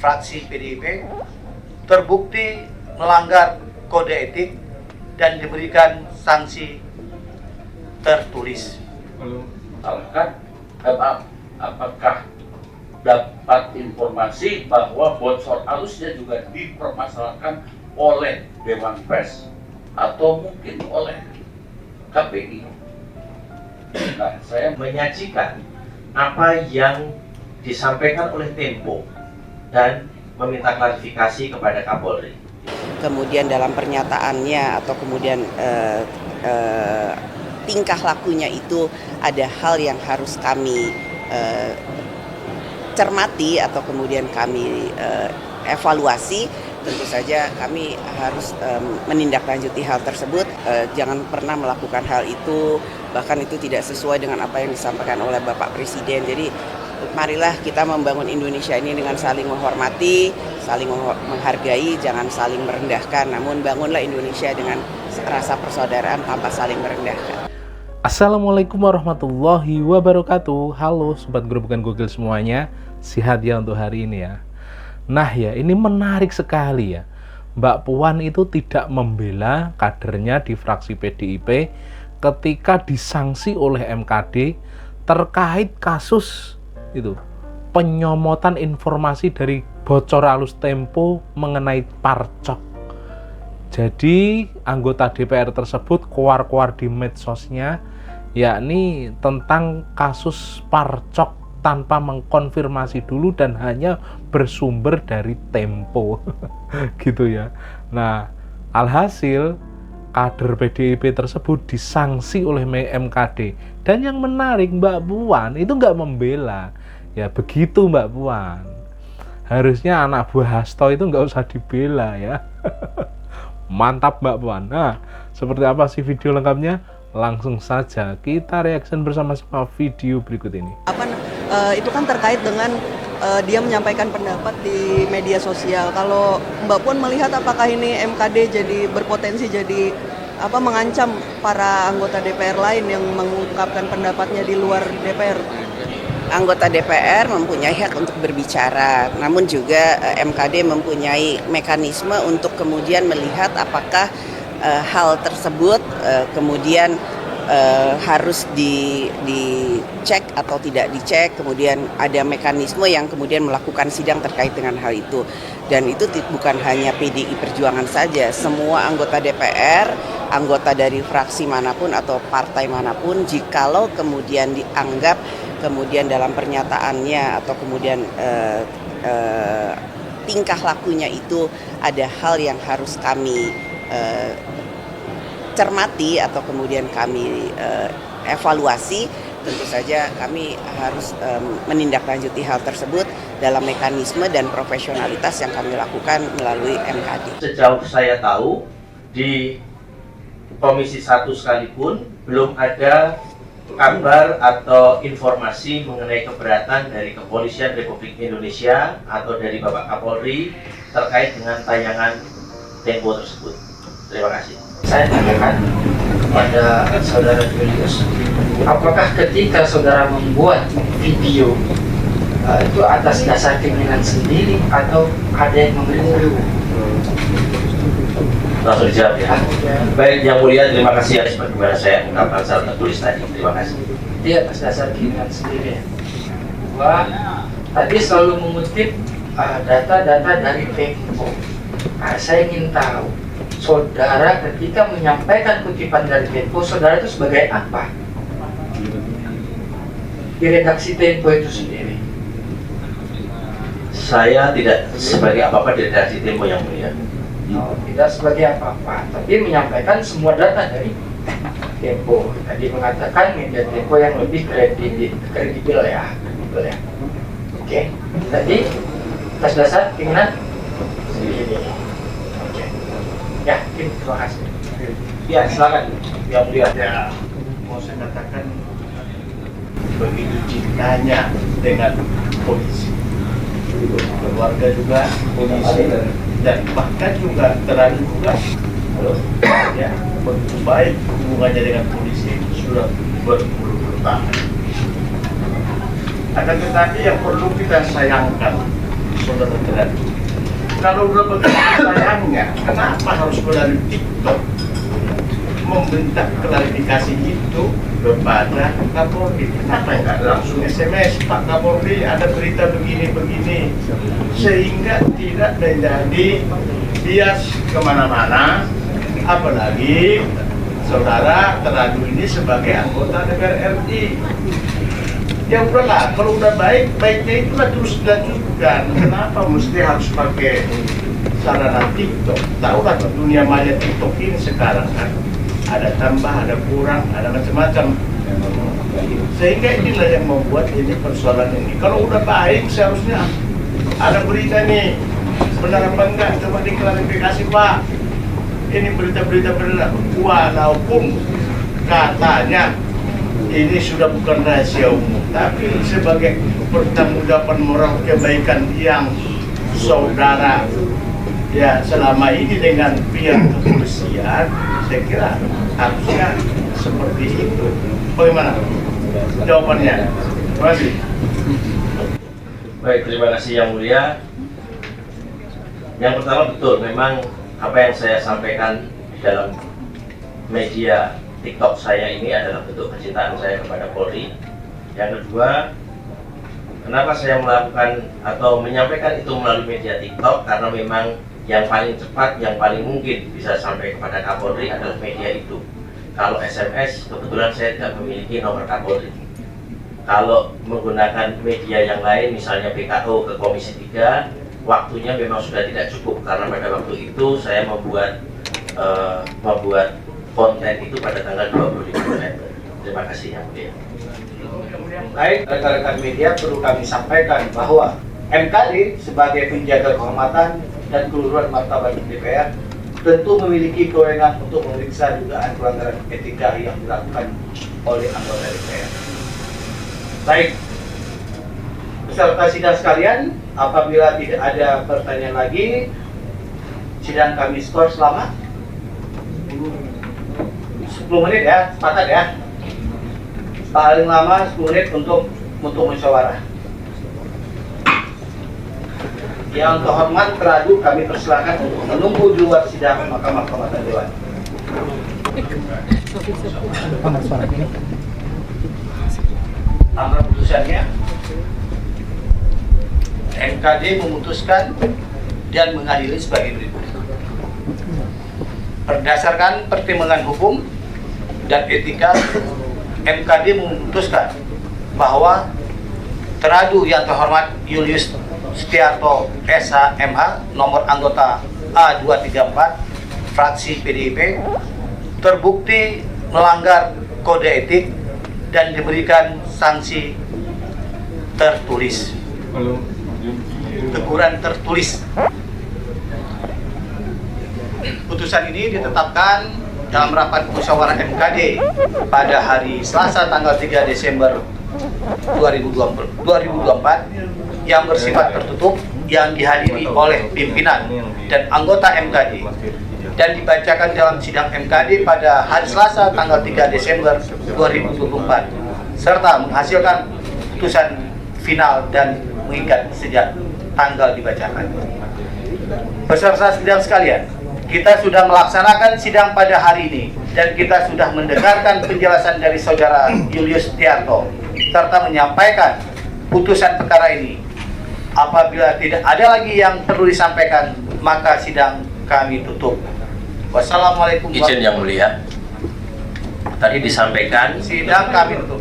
fraksi PDIP terbukti melanggar kode etik dan diberikan sanksi tertulis. Apakah dapat informasi bahwa bocor alusnya juga dipermasalahkan oleh Dewan Pers atau mungkin oleh KPI? Nah, saya menyajikan apa yang disampaikan oleh Tempo dan meminta klarifikasi kepada Kapolri. Kemudian dalam pernyataannya atau kemudian tingkah lakunya itu ada hal yang harus kami cermati atau kemudian kami evaluasi. Tentu saja kami harus menindaklanjuti hal tersebut. Jangan pernah melakukan hal itu, bahkan itu tidak sesuai dengan apa yang disampaikan oleh Bapak Presiden. Jadi marilah kita membangun Indonesia ini dengan saling menghormati, saling menghargai, jangan saling merendahkan. Namun bangunlah Indonesia dengan rasa persaudaraan tanpa saling merendahkan. Assalamualaikum warahmatullahi wabarakatuh. Halo Sobat Guru Bukan Gokil semuanya, sehat ya untuk hari ini ya. Nah ya, ini menarik sekali ya. Mbak Puan itu tidak membela kadernya di fraksi PDIP ketika disanksi oleh MKD terkait kasus itu penyomotan informasi dari bocor alus Tempo mengenai Parcok. Jadi anggota DPR tersebut keluar-keluar di medsosnya yakni tentang kasus Parcok tanpa mengkonfirmasi dulu dan hanya bersumber dari Tempo gitu ya. Nah, alhasil kader PDIP tersebut disanksi oleh MKD. Dan yang menarik, Mbak Puan itu nggak membela. Ya begitu Mbak Puan. Harusnya anak buah Hasto itu nggak usah dibela ya. Mantap Mbak Puan. Nah, seperti apa sih video lengkapnya? Langsung saja kita reaction bersama-sama video berikut ini. Itu kan terkait dengan dia menyampaikan pendapat di media sosial. Kalau Mbak Puan melihat apakah ini MKD jadi berpotensi jadi mengancam para anggota DPR lain yang mengungkapkan pendapatnya di luar DPR? Anggota DPR mempunyai hak untuk berbicara, namun juga MKD mempunyai mekanisme untuk kemudian melihat apakah hal tersebut kemudian harus dicek atau tidak dicek. Kemudian ada mekanisme yang kemudian melakukan sidang terkait dengan hal itu. Dan itu bukan hanya PDI Perjuangan saja, semua anggota DPR, anggota dari fraksi manapun atau partai manapun, jikalau kemudian dianggap kemudian dalam pernyataannya atau kemudian tingkah lakunya itu ada hal yang harus kami cermati atau kemudian kami evaluasi. Tentu saja kami harus menindaklanjuti hal tersebut dalam mekanisme dan profesionalitas yang kami lakukan melalui MKD. Sejauh saya tahu, di Komisi 1 sekalipun belum ada kabar atau informasi mengenai keberatan dari Kepolisian Republik Indonesia atau dari Bapak Kapolri terkait dengan tayangan Tempo tersebut. Terima kasih. Saya tanyakan kepada saudara Julius, apakah ketika saudara membuat video itu atas dasar keinginan sendiri atau ada yang memberitahu? Langsung dijawab ya. Baik, Yang Mulia, terima kasih atas bagaimana saya ungkapkan secara tertulis tadi. Terima kasih. Dia atas dasar keinginan sendiri. Wah, tadi selalu mengutip data-data dari Tempo. Saya ingin tahu, saudara ketika menyampaikan kutipan dari Tempo, saudara itu sebagai apa? Di redaksi Tempo itu sendiri. Saya tidak sebagai apa-apa di redaksi Tempo, Yang Mulia. Oh, tidak sebagai apa-apa, tapi menyampaikan semua data dari Tempo. Tadi mengatakan media Tempo yang lebih kredibel ya. Oke. Tadi atas dasar keinginan sendiri. Oke. Ya, terima kasih. Ya, silakan Yang Mulia. Ya, mau saya katakan begitu cintanya dengan polisi, keluarga juga polisi, dan bahkan juga terlalu juga ya, begitu baik hubungannya dengan polisi sudah berpuluh-puluh tahun. Akan tetapi yang perlu kita sayangkan saudara teradu. Kalau udah begitu sayangnya, kenapa harus melalui TikTok memberikan klarifikasi itu kepada Kapolri? Kenapa enggak langsung SMS, Pak Kapolri ada berita begini-begini, sehingga tidak menjadi bias kemana-mana, apalagi saudara teradu ini sebagai anggota DPR RI. Ya udahlah, kalau udah baiknya itulah terus dilanjutkan. Kenapa mesti harus pakai sarana TikTok? Tahulah dunia maya TikTok ini sekarang kan ada tambah, ada kurang, ada macam-macam. Sehingga inilah yang membuat ini persoalan ini. Kalau udah baik seharusnya ada berita nih, benar apa enggak? Coba diklarifikasi Pak. Ini berita-berita benar, walaupun katanya ini sudah bukan rahasia umum, tapi sebagai pertanggungjawaban moral kebaikan yang saudara ya selama ini dengan pihak kepolisian, saya kira harusnya seperti itu. Bagaimana jawabannya? Terima kasih. Baik, terima kasih Yang Mulia. Yang pertama betul, memang apa yang saya sampaikan di dalam media TikTok saya ini adalah bentuk kecintaan saya kepada Polri. Yang kedua, kenapa saya melakukan atau menyampaikan itu melalui media TikTok? Karena memang yang paling cepat, yang paling mungkin bisa sampai kepada Kapolri adalah media itu. Kalau SMS, kebetulan saya tidak memiliki nomor Kapolri. Kalau menggunakan media yang lain, misalnya BKO ke Komisi 3, waktunya memang sudah tidak cukup, karena pada waktu itu saya membuat konten itu pada tanggal 25 November. Terima kasih Yang Mulia. Baik, rekan-rekan media, perlu kami sampaikan bahwa MKD sebagai penjaga kehormatan dan keluhuran martabat DPR tentu memiliki kewenangan untuk memeriksa dugaan pelanggaran etika yang dilakukan oleh anggota DPR. Baik, peserta sidang sekalian, apabila tidak ada pertanyaan lagi, sidang kami skor selama 10 menit ya, sepakat ya. Paling lama 10 menit untuk musyawarah. Yang terhormat teradu kami persilakan untuk menunggu di luar sidang Mahkamah Kehormatan Dewan. Amar putusannya, MKD memutuskan dan mengadili sebagai berikut. Berdasarkan pertimbangan hukum dan etika, MKD memutuskan bahwa teradu yang terhormat Julius Setiarto SH MH nomor anggota A234 fraksi PDIP terbukti melanggar kode etik dan diberikan sanksi tertulis. Teguran tertulis. Putusan ini ditetapkan dalam rapat musyawarah MKD pada hari Selasa tanggal 3 Desember 2024 yang bersifat tertutup, yang dihadiri oleh pimpinan dan anggota MKD dan dibacakan dalam sidang MKD pada hari Selasa tanggal 3 Desember 2024 serta menghasilkan putusan final dan mengikat sejak tanggal dibacakan. Peserta sidang sekalian, kita sudah melaksanakan sidang pada hari ini dan kita sudah mendengarkan penjelasan dari saudara Julius Setiarto serta menyampaikan putusan perkara ini. Apabila tidak ada lagi yang perlu disampaikan, maka sidang kami tutup. Wassalamualaikum Izin Yang Mulia, tadi disampaikan sidang kami tutup.